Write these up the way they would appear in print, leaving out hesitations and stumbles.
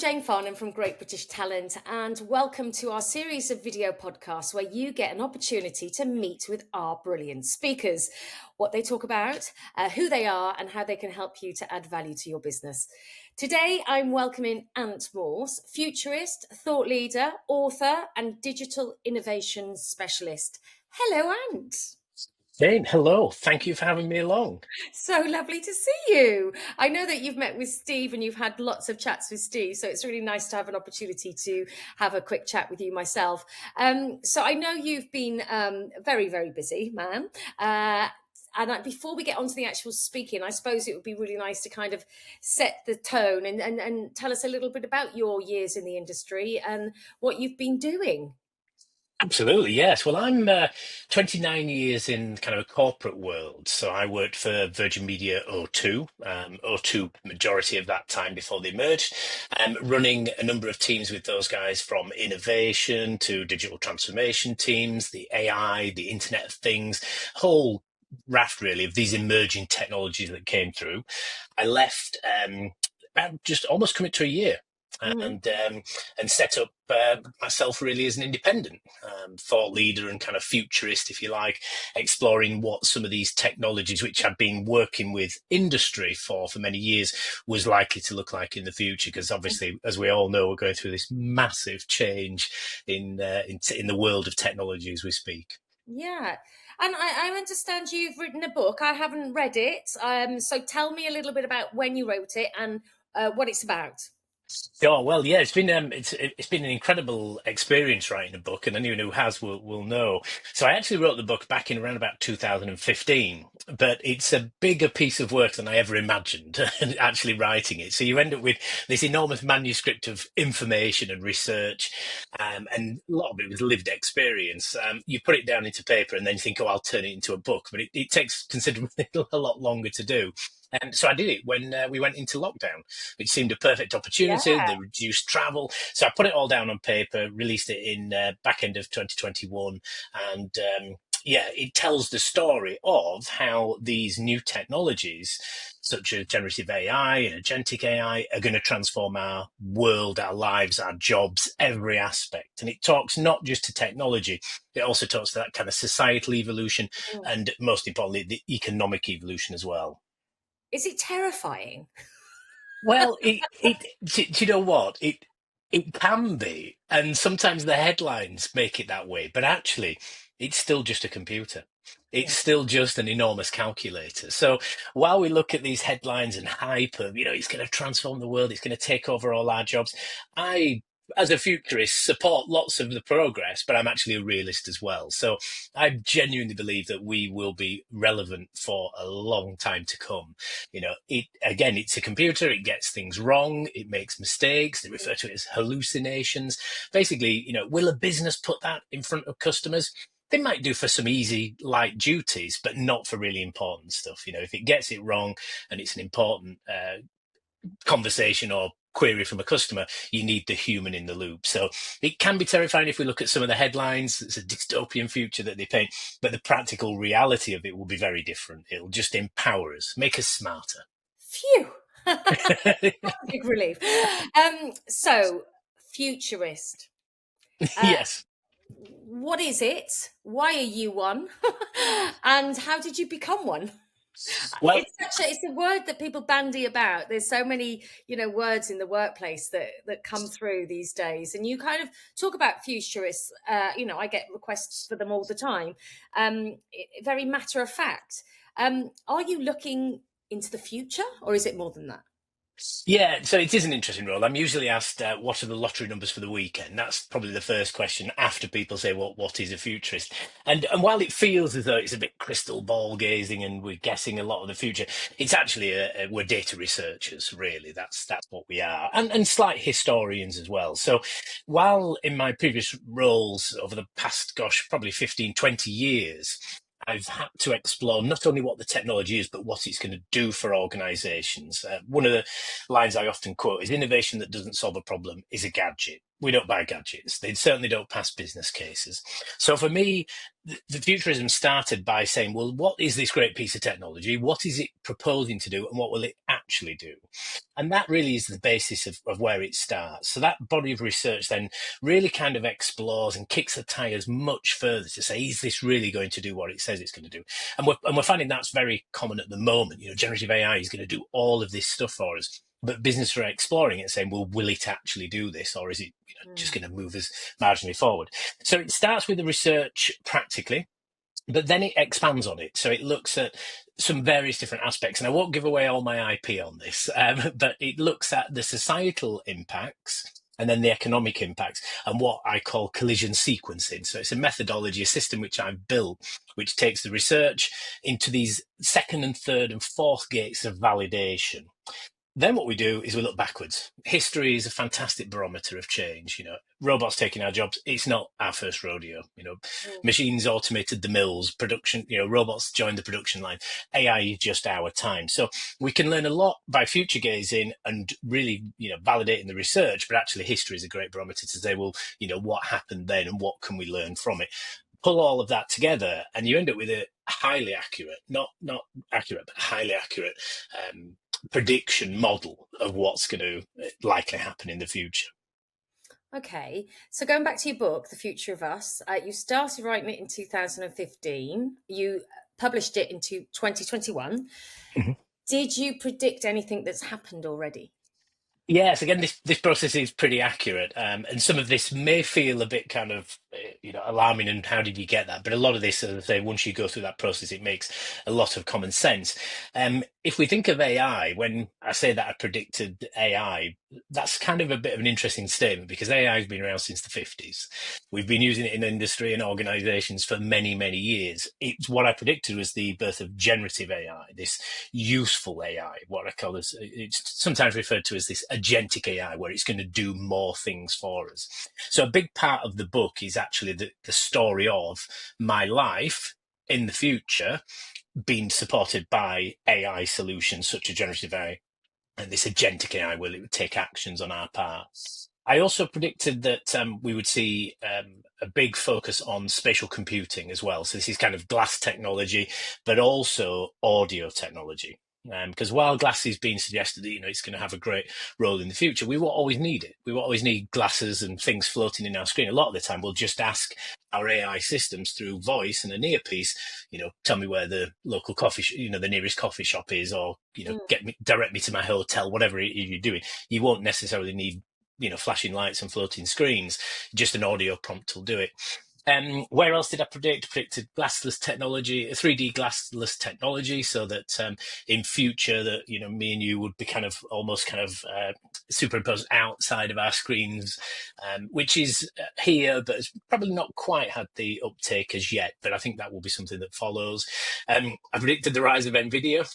Jane Farnham from Great British Talent, and welcome to our series of video podcasts where you get an opportunity to meet with our brilliant speakers, what they talk about, who they are, and how they can help you to add value to your business. Today, I'm welcoming Ant Morse, futurist, thought leader, author, and digital innovation specialist. Hello, Ant. Jane, hello. Thank you for having me along. So lovely to see you. I know that you've met with Steve and you've had lots of chats with Steve, so it's really nice to have an opportunity to have a quick chat with you myself. So I know you've been very, very busy, man. Before we get on to the actual speaking, I suppose it would be really nice to kind of set the tone and tell us a little bit about your years in the industry and what you've been doing. Absolutely, yes. Well, I'm 29 years in kind of a corporate world. So I worked for Virgin Media O2, O2 majority of that time before they merged, running a number of teams with those guys from innovation to digital transformation teams, the AI, the Internet of Things, whole raft really of these emerging technologies that came through. I left about just almost coming to a year. Mhm. And set up myself really as an independent thought leader and kind of futurist, if you like, exploring what some of these technologies, which I've been working with industry for many years, was likely to look like in the future. Because obviously, as we all know, we're going through this massive change in the world of technology as we speak. Yeah. And I understand you've written a book. I haven't read it. So tell me a little bit about when you wrote it and what it's about. Oh well, yeah, it's been an incredible experience writing a book, and anyone who has will know. So I actually wrote the book back in around about 2015, but it's a bigger piece of work than I ever imagined actually writing it. So you end up with this enormous manuscript of information and research, and a lot of it was lived experience. You put it down into paper, and then you think, oh, I'll turn it into a book, but it takes considerably a lot longer to do. And so I did it when we went into lockdown, which seemed a perfect Yeah. opportunity. The reduced travel, so I put it all down on paper, released it in back end of 2021, and yeah, it tells the story of how these new technologies, such as generative AI and agentic AI, are going to transform our world, our lives, our jobs, every aspect. And it talks not just to technology; it also talks to that kind of societal evolution, Mm. and most importantly, the economic evolution as well. Is it terrifying? Well, do you know what? It can be, and sometimes the headlines make it that way, but actually, it's still just a computer. It's Yeah. still just an enormous calculator. So while we look at these headlines and hype of, it's going to transform the world, it's going to take over all our jobs, I, as a futurist, support lots of the progress, but I'm actually a realist as well. So I genuinely believe that we will be relevant for a long time to come. It's a computer, it gets things wrong, it makes mistakes, they refer to it as hallucinations. Basically, will a business put that in front of customers? They might do for some easy, light duties, but not for really important stuff. If it gets it wrong and it's an important conversation or query from a customer, you need the human in the loop. So it can be terrifying if we look at some of the headlines. It's a dystopian future that they paint, but the practical reality of it will be very different. It'll just empower us, make us smarter. Phew. Big relief. So, futurist. Uh, Yes. what is it? Why are you one? And how did you become one? Well, It's a word that people bandy about. There's so many, words in the workplace that come through these days. And you kind of talk about futurists. I get requests for them all the time. Very matter of fact. Are you looking into the future, or is it more than that? yeah, so it is an interesting role. I'm usually asked, what are the lottery numbers for the weekend? That's probably the first question after people say, well, what is a futurist? And while it feels as though it's a bit crystal ball gazing and we're guessing a lot of the future, it's actually we're data researchers, really. That's what we are, and slight historians as well. So while in my previous roles over the past, gosh, probably 15, 20 years, I've had to explore not only what the technology is, but what it's going to do for organizations. One of the lines I often quote is innovation that doesn't solve a problem is a gadget. We don't buy gadgets. They certainly don't pass business cases. So for me, the futurism started by saying, well, what is this great piece of technology? What is it proposing to do? And what will it actually do? And that really is the basis of where it starts. So that body of research then really kind of explores and kicks the tires much further to say, is this really going to do what it says it's going to do? And we're finding that's very common at the moment. Generative AI is going to do all of this stuff for us. But business are exploring it and saying, well, will it actually do this? Or is it just going to move us marginally forward? So it starts with the research practically, but then it expands on it. So it looks at some various different aspects. And I won't give away all my IP on this, but it looks at the societal impacts and then the economic impacts and what I call collision sequencing. So it's a methodology, a system which I've built, which takes the research into these second and third and fourth gates of validation. Then what we do is we look backwards. History is a fantastic barometer of change. Robots taking our jobs. It's not our first rodeo. Mm. Machines automated the mills, production, robots joined the production line. AI is just our time. So we can learn a lot by future gazing and really, validating the research, but actually history is a great barometer to say, well, what happened then and what can we learn from it? Pull all of that together and you end up with a highly accurate, not accurate, but highly accurate prediction model of what's going to likely happen in the future. Okay, so going back to your book, The Future of Us, you started writing it in 2015. You published it into 2021. Mhm. Did you predict anything that's happened already? Yes, again, this process is pretty accurate, and some of this may feel a bit kind of alarming. And how did you get that? But a lot of this, as I say, once you go through that process, it makes a lot of common sense. If we think of AI, when I say that I predicted AI, that's kind of a bit of an interesting statement because AI has been around since the 50s. We've been using it in industry and organizations for many, many years. It's what I predicted was the birth of generative AI, this useful AI, what I call this, it's sometimes referred to as this agentic AI, where it's going to do more things for us. So a big part of the book is actually the story of my life in the future being supported by AI solutions such as generative AI and this agentic AI, where it would take actions on our part. I also predicted that we would see a big focus on spatial computing as well. So this is kind of glass technology, but also audio technology. Because while glass is being suggested that it's going to have a great role in the future, we will always need it. We will always need glasses and things floating in our screen. A lot of the time, we'll just ask our AI systems through voice and an earpiece, tell me where the local coffee, the nearest coffee shop is, or direct me to my hotel, whatever you're doing. You won't necessarily need flashing lights and floating screens. Just an audio prompt will do it. Where else did I predict? Predicted glassless technology, 3D glassless technology, so that in future that me and you would be kind of almost superimposed outside of our screens, which is here, but it's probably not quite had the uptake as yet. But I think that will be something that follows. I predicted the rise of Nvidia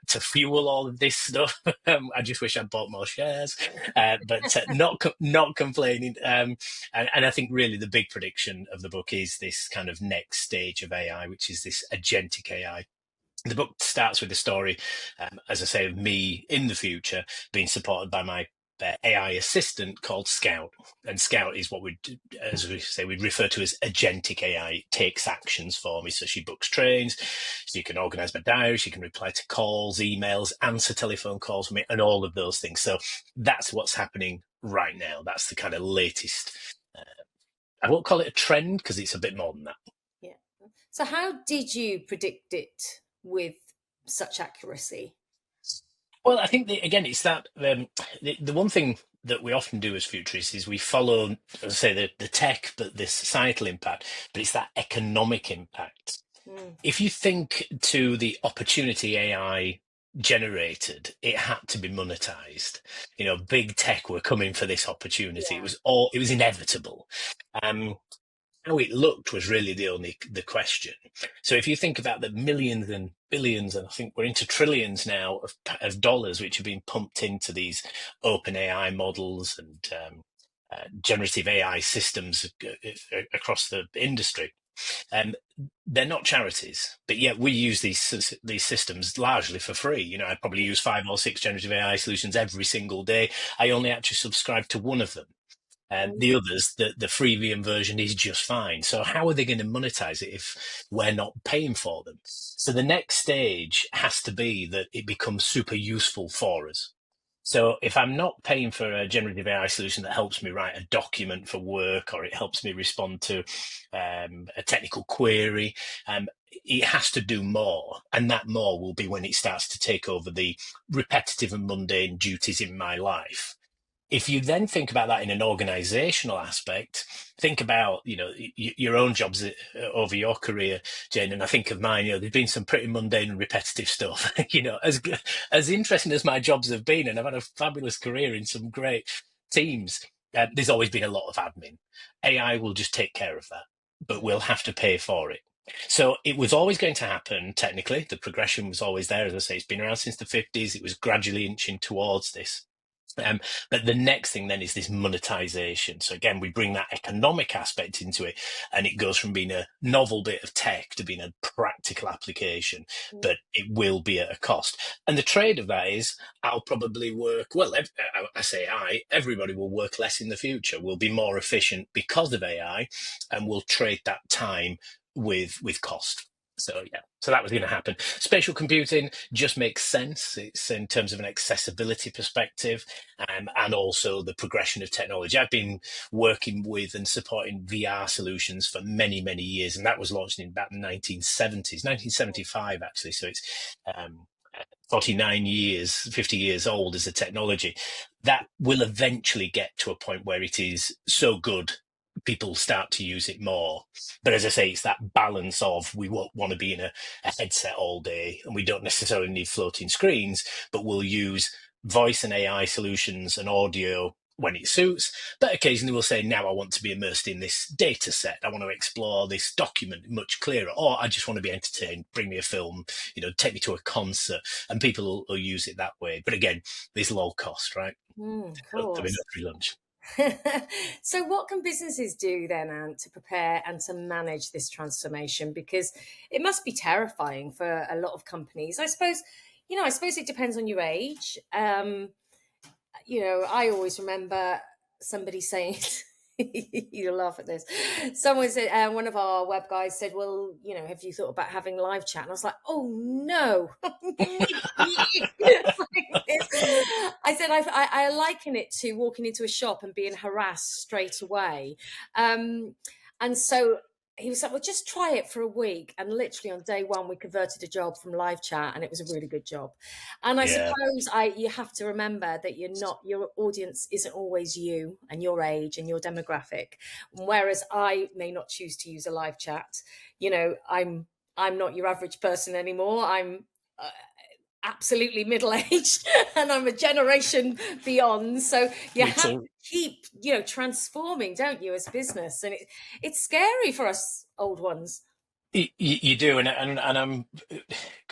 to fuel all of this stuff. I just wish I'd bought more shares, but not complaining. And I think really the big prediction of the book is this kind of next stage of AI, which is this agentic AI. The book starts with the story, as I say, of me in the future being supported by my AI assistant called Scout. And Scout is what as we say, we'd refer to as agentic AI. It takes actions for me. So she books trains, so you can organize my diary, she can reply to calls, emails, answer telephone calls for me, and all of those things. So that's what's happening right now. That's the kind of latest. I won't call it a trend because it's a bit more than that. Yeah. So, how did you predict it with such accuracy? Well, I think again, it's that the one thing that we often do as futurists is we follow, as I say, the tech, but the societal impact, but it's that economic impact. Mm. If you think to the opportunity AI generated, it had to be monetized. Big tech were coming for this opportunity. Yeah. It was inevitable. How it looked was really the question. So if you think about the millions and billions, and I think we're into trillions now of dollars which have been pumped into these open AI models and generative AI systems across the industry. They're not charities, but yet we use these systems largely for free. I probably use 5 or 6 generative AI solutions every single day. I only actually subscribe to one of them. The others, the freemium version is just fine. So how are they going to monetize it if we're not paying for them? So the next stage has to be that it becomes super useful for us. So if I'm not paying for a generative AI solution that helps me write a document for work, or it helps me respond to a technical query, it has to do more. And that more will be when it starts to take over the repetitive and mundane duties in my life. If you then think about that in an organizational aspect, think about, your own jobs over your career, Jane, and I think of mine, there's been some pretty mundane and repetitive stuff. As interesting as my jobs have been, and I've had a fabulous career in some great teams, there's always been a lot of admin. AI will just take care of that, but we'll have to pay for it. So it was always going to happen, technically. The progression was always there. As I say, it's been around since the 50s. It was gradually inching towards this. But the next thing then is this monetization. So again, we bring that economic aspect into it, and it goes from being a novel bit of tech to being a practical application, but it will be at a cost. And the trade of that is I'll probably work, well, I say everybody will work less in the future. We'll be more efficient because of AI, and we'll trade that time with cost. So yeah, so that was going to happen. Spatial computing just makes sense. It's in terms of an accessibility perspective, and also the progression of technology. I've been working with and supporting VR solutions for many, many years, and that was launched in about the 1970s, 1975 actually. So it's 49 years, 50 years old as a technology. That will eventually get to a point where it is so good people start to use it more. But as I say, it's that balance of we won't want to be in a headset all day, and we don't necessarily need floating screens, but we'll use voice and AI solutions and audio when it suits. But occasionally we'll say, now I want to be immersed in this data set. I want to explore this document much clearer, or I just want to be entertained. Bring me a film, take me to a concert, and people will use it that way. But again, there's low cost, right? Of There'll be no course. free lunch. So, what can businesses do then, Ant, to prepare and to manage this transformation? Because it must be terrifying for a lot of companies. I suppose it depends on your age. I always remember somebody saying, you'll laugh at this. Someone said, one of our web guys said, well, have you thought about having live chat? And I was like, oh no. I said, I liken it to walking into a shop and being harassed straight away. And so he was like, well, just try it for a week. And literally on day one, we converted a job from live chat, and it was a really good job. And I Yeah. suppose you have to remember that your audience isn't always you and your age and your demographic. Whereas I may not choose to use a live chat. I'm not your average person anymore. I'm absolutely middle aged and I'm a generation beyond. So you Me have to too. keep, transforming, don't you, as a business? And it's scary for us old ones. You do, and I'm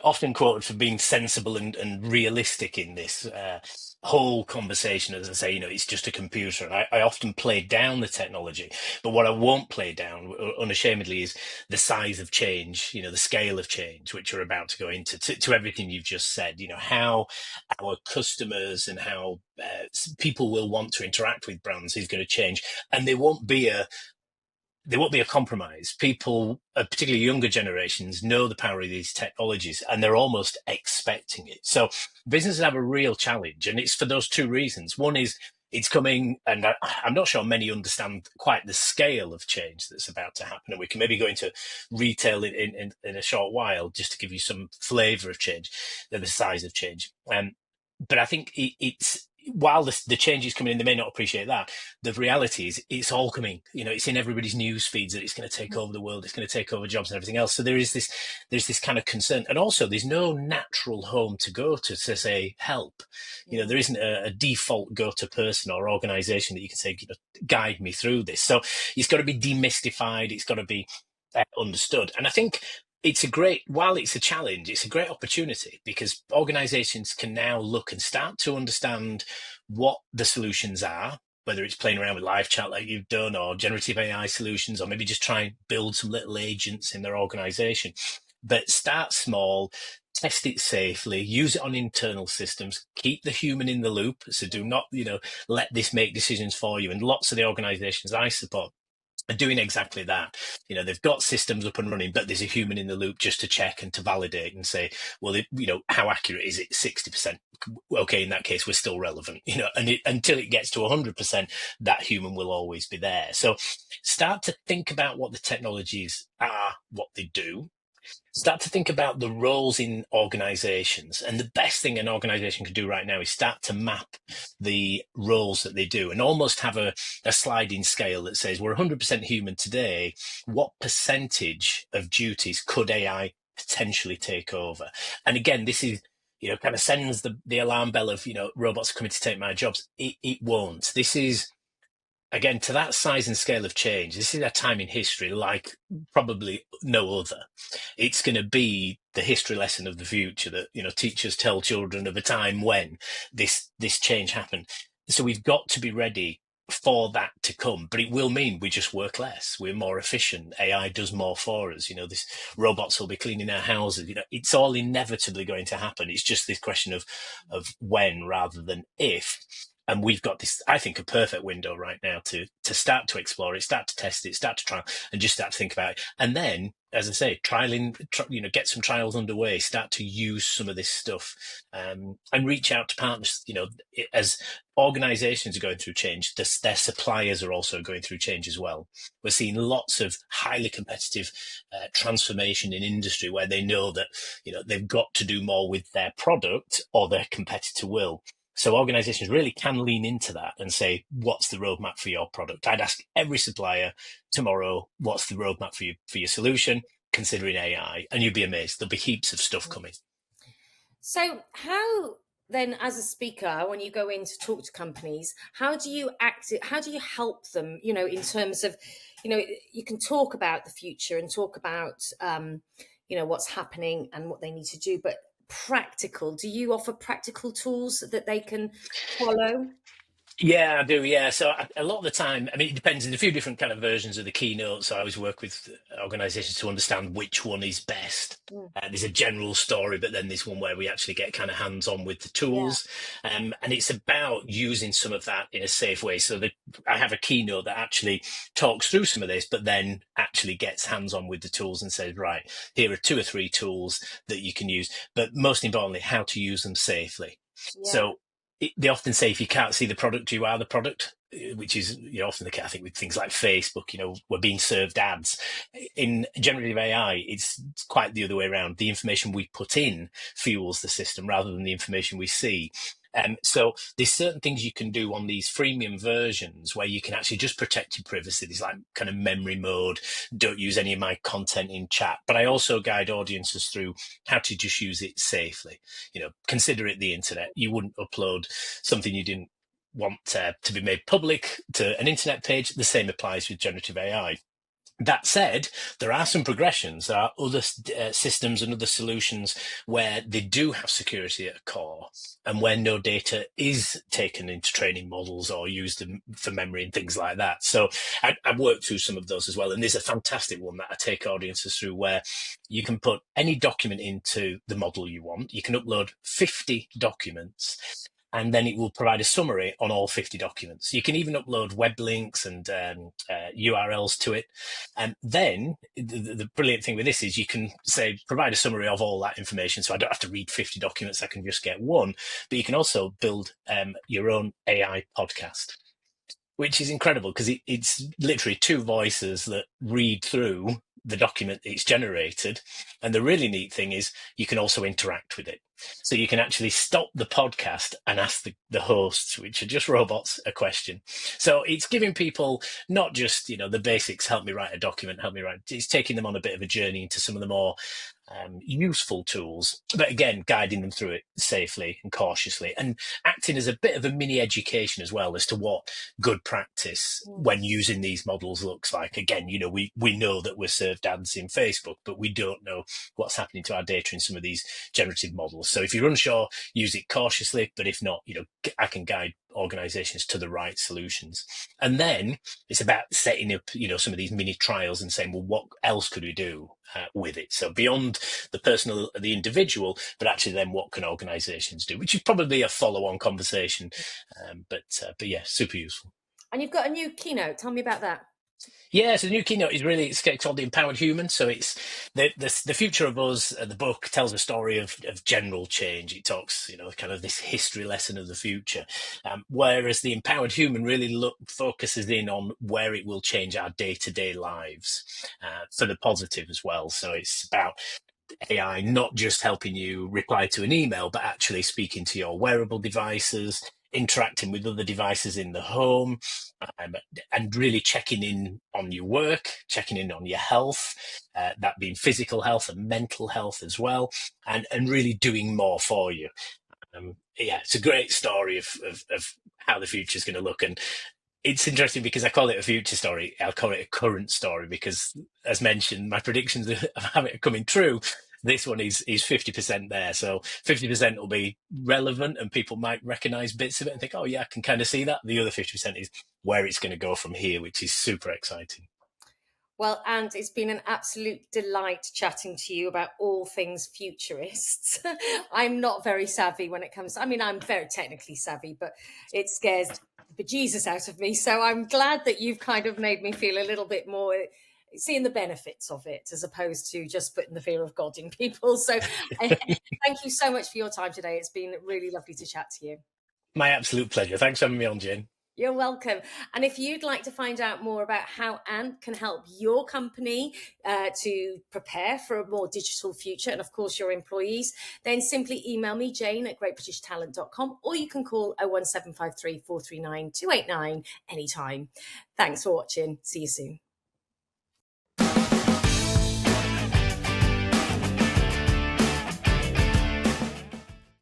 often quoted for being sensible and realistic in this whole conversation. As I say, it's just a computer, and I often play down the technology. But what I won't play down, unashamedly, is the size of change, the scale of change, which we're about to go into, to everything you've just said. How our customers and how people will want to interact with brands is going to change, and there won't be a compromise. People, particularly younger generations, know the power of these technologies, and they're almost expecting it. So businesses have a real challenge, and it's for those two reasons. One is it's coming, and I'm not sure many understand quite the scale of change that's about to happen. And we can maybe go into retail in a short while just to give you some flavour of change, the size of change. But I think it's while the change is coming in, they may not appreciate that. The reality is it's all coming. It's in everybody's news feeds that it's going to take over the world, it's going to take over jobs and everything else. So there's this kind of concern, and also there's no natural home to go to say help. There isn't a default go-to person or organization that you can say, guide me through this. So it's got to be demystified. It's got to be understood. And I think while it's a challenge, it's a great opportunity because organizations can now look and start to understand what the solutions are, whether it's playing around with live chat like you've done, or generative AI solutions, or maybe just try and build some little agents in their organization. But start small, test it safely, use it on internal systems, keep the human in the loop. So do not, let this make decisions for you. And lots of the organizations I support are doing exactly that. They've got systems up and running, but there's a human in the loop just to check and to validate and say, well, how accurate is it? 60%. Okay, in that case, we're still relevant, and until it gets to 100%, that human will always be there. So start to think about what the technologies are, what they do. Start to think about the roles in organizations. And the best thing an organization can do right now is start to map the roles that they do and almost have a sliding scale that says we're 100% human today. What percentage of duties could AI potentially take over? And again, this is, kind of sends the alarm bell of, robots are coming to take my jobs. It won't. This is, again, to that size and scale of change, this is a time in history like probably no other. It's going to be the history lesson of the future that, teachers tell children of a time when this change happened. So we've got to be ready for that to come, but it will mean we just work less. We're more efficient. AI does more for us. This robots will be cleaning our houses. It's all inevitably going to happen. It's just this question of when rather than if. And we've got this, I think, a perfect window right now to start to explore it, start to test it, start to trial, and just start to think about it. And then, as I say, get some trials underway, start to use some of this stuff, and reach out to partners. As organizations are going through change, their suppliers are also going through change as well. We're seeing lots of highly competitive transformation in industry where they know that, they've got to do more with their product or their competitor will. So organizations really can lean into that and say, what's the roadmap for your product? I'd ask every supplier tomorrow, what's the roadmap for your solution, considering AI? And you'd be amazed. There'll be heaps of stuff coming. So, how then, as a speaker, when you go in to talk to companies, how do you act? How do you help them? In terms of, you can talk about the future and talk about, what's happening and what they need to do, but practical. Do you offer practical tools that they can follow? Yeah, I do. Yeah. So a lot of the time, I mean, it depends. There's a few different kind of versions of the keynote. So I always work with organizations to understand which one is best. Mm, There's a general story, but then there's one where we actually get kind of hands on with the yeah, tools. And it's about using some of that in a safe way. So I have a keynote that actually talks through some of this, but then actually gets hands on with the tools and says, right, here are 2 or 3 tools that you can use, but most importantly, how to use them safely. yeah, So they often say if you can't see the product, you are the product, which is often the case. I think with things like Facebook, we're being served ads. In generative AI, it's quite the other way around. The information we put in fuels the system rather than the information we see. So there's certain things you can do on these freemium versions where you can actually just protect your privacy. There's like kind of memory mode, don't use any of my content in chat. But I also guide audiences through how to just use it safely. Consider it the internet. You wouldn't upload something you didn't want to be made public to an internet page. The same applies with generative AI. That said, there are some progressions. There are other systems and other solutions where they do have security at a core and where no data is taken into training models or used for memory and things like that. So I've worked through some of those as well. And there's a fantastic one that I take audiences through where you can put any document into the model you want. You can upload 50 documents and then it will provide a summary on all 50 documents. You can even upload web links and URLs to it. And then the brilliant thing with this is you can say, provide a summary of all that information. So I don't have to read 50 documents. I can just get one, but you can also build your own AI podcast, which is incredible because it's literally 2 voices that read through the document it's generated. And the really neat thing is you can also interact with it. So you can actually stop the podcast and ask the hosts, which are just robots, a question. So it's giving people not just, the basics, help me write a document, help me write, it's taking them on a bit of a journey into some of the more useful tools, but again, guiding them through it safely and cautiously and acting as a bit of a mini education as well as to what good practice mm, when using these models looks like. Again, we know that we're served ads in Facebook, but we don't know what's happening to our data in some of these generative models. So if you're unsure, use it cautiously, but if not, I can guide organizations to the right solutions. And then it's about setting up, some of these mini trials and saying, well, what else could we do with it? So beyond the individual, but actually then what can organizations do, which is probably a follow-on conversation. But yeah, super useful. And you've got a new keynote. Tell me about that. Yeah, so the new keynote is really, it's called The Empowered Human. So it's the future of us. The book tells a story of general change. It talks, kind of this history lesson of the future. Whereas The Empowered Human really focuses in on where it will change our day-to-day lives for the positive as well. So it's about AI not just helping you reply to an email, but actually speaking to your wearable devices, interacting with other devices in the home, um, and really checking in on your work, checking in on your health, that being physical health and mental health as well, and really doing more for you. Yeah, it's a great story of how the future is going to look. And it's interesting because I call it a future story. I'll call it a current story because, as mentioned, my predictions of it are coming true. This one is 50% there. So 50% will be relevant and people might recognize bits of it and think, oh, yeah, I can kind of see that. The other 50% is where it's going to go from here, which is super exciting. Well, and it's been an absolute delight chatting to you about all things futurists. I'm not very savvy when it comes. I mean, I'm very technically savvy, but it scares the bejesus out of me. So I'm glad that you've kind of made me feel a little bit more seeing the benefits of it as opposed to just putting the fear of God in people. So thank you so much for your time today. It's been really lovely to chat to you. My absolute pleasure. Thanks for having me on, Jane. You're welcome. And if you'd like to find out more about how Ant can help your company to prepare for a more digital future, and of course your employees, then simply email me, jane@greatbritishtalent.com, or you can call 01753 439 289 anytime. Thanks for watching. See you soon.